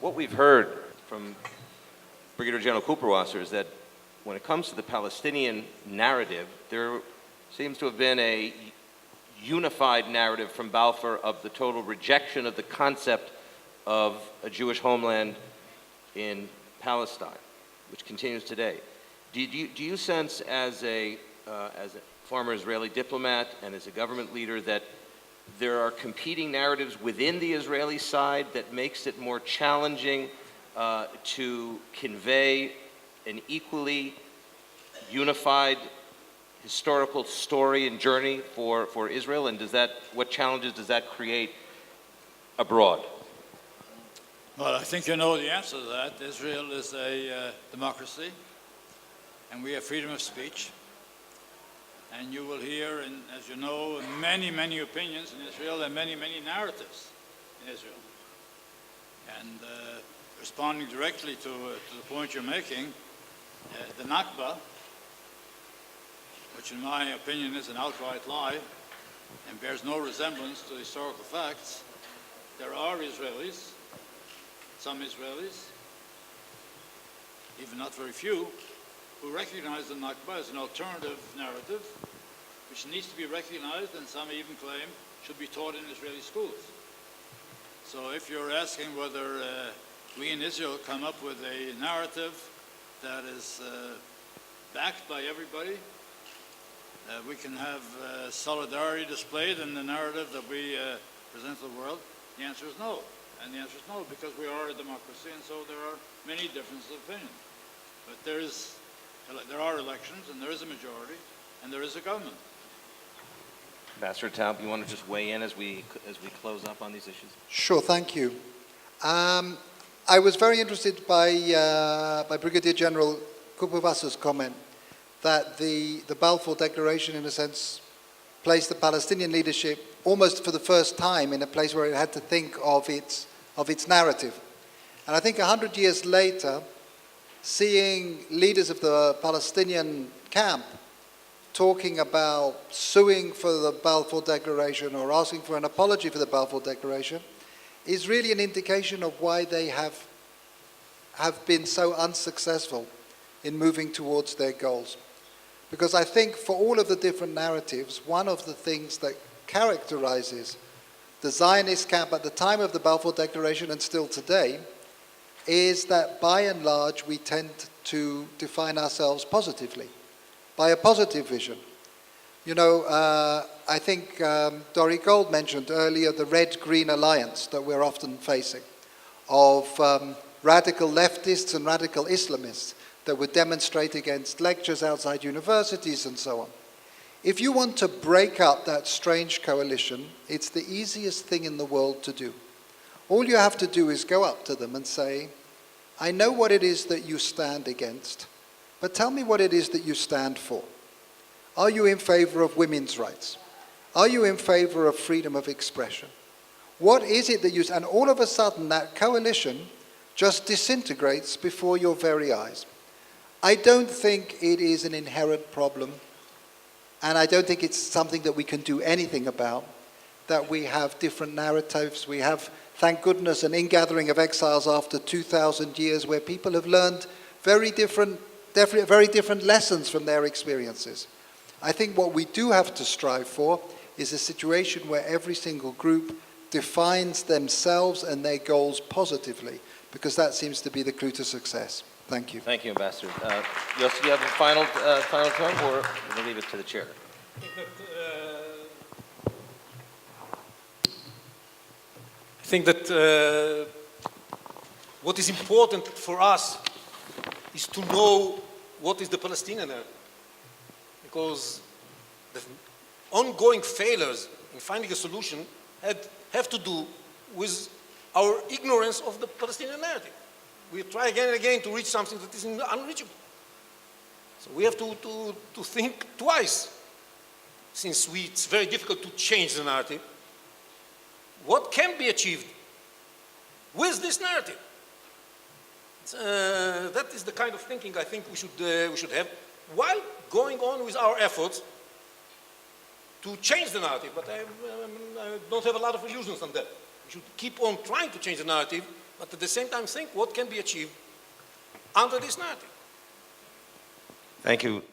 What we've heard from Brigadier General Kuperwasser is that when it comes to the Palestinian narrative, there seems to have been a unified narrative from Balfour of the total rejection of the concept of a Jewish homeland in Palestine, which continues today. Do you sense as a former Israeli diplomat and as a government leader that there are competing narratives within the Israeli side that makes it more challenging to convey an equally unified historical story and journey for Israel? And what challenges does that create abroad? Well, I think you know the answer to that. Israel is a democracy, and we have freedom of speech. And you will hear, as you know, many, many opinions in Israel and many, many narratives in Israel. And responding directly to the point you're making, the Nakba, which in my opinion is an outright lie and bears no resemblance to historical facts, there are Israelis, some Israelis, even not very few, who recognize the Nakba as an alternative narrative which needs to be recognized, and some even claim should be taught in Israeli schools. So if you're asking whether we in Israel come up with a narrative that is backed by everybody, we can have solidarity displayed in the narrative that we present to the world, the answer is no. And the answer is no, because we are a democracy, and so there are many differences of opinion. But there are elections, and there is a majority, and there is a government. Ambassador Taub, you want to just weigh in as we close up on these issues? Sure, thank you. I was very interested by Brigadier General Kuperwasser's comment that the Balfour Declaration, in a sense, placed the Palestinian leadership almost for the first time in a place where it had to think of its narrative. And I think 100 years later, seeing leaders of the Palestinian camp talking about suing for the Balfour Declaration or asking for an apology for the Balfour Declaration is really an indication of why they have been so unsuccessful in moving towards their goals. Because I think for all of the different narratives, one of the things that characterizes the Zionist camp at the time of the Balfour Declaration and still today is that by and large we tend to define ourselves positively, by a positive vision. You know, I think Dori Gold mentioned earlier the red-green alliance that we're often facing of radical leftists and radical Islamists that would demonstrate against lectures outside universities and so on. If you want to break up that strange coalition, it's the easiest thing in the world to do. All you have to do is go up to them and say, I know what it is that you stand against, but tell me what it is that you stand for. Are you in favor of women's rights? Are you in favor of freedom of expression? What is it that you... And all of a sudden, that coalition just disintegrates before your very eyes. I don't think it is an inherent problem, and I don't think it's something that we can do anything about, that we have different narratives. We have, thank goodness, an ingathering of exiles after 2,000 years where people have learned very different lessons from their experiences. I think what we do have to strive for is a situation where every single group defines themselves and their goals positively, because that seems to be the clue to success. Thank you. Thank you, Ambassador. Yossi, do you have a final term, or we'll leave it to the chair? I think that what is important for us is to know what is the Palestinian narrative, because the ongoing failures in finding a solution have to do with our ignorance of the Palestinian narrative. We try again and again to reach something that is unreachable. So we have to think twice, since it's very difficult to change the narrative. What can be achieved with this narrative? That is the kind of thinking I think we should have while going on with our efforts to change the narrative. But I don't have a lot of illusions on that. We should keep on trying to change the narrative, but at the same time think what can be achieved under this narrative. Thank you.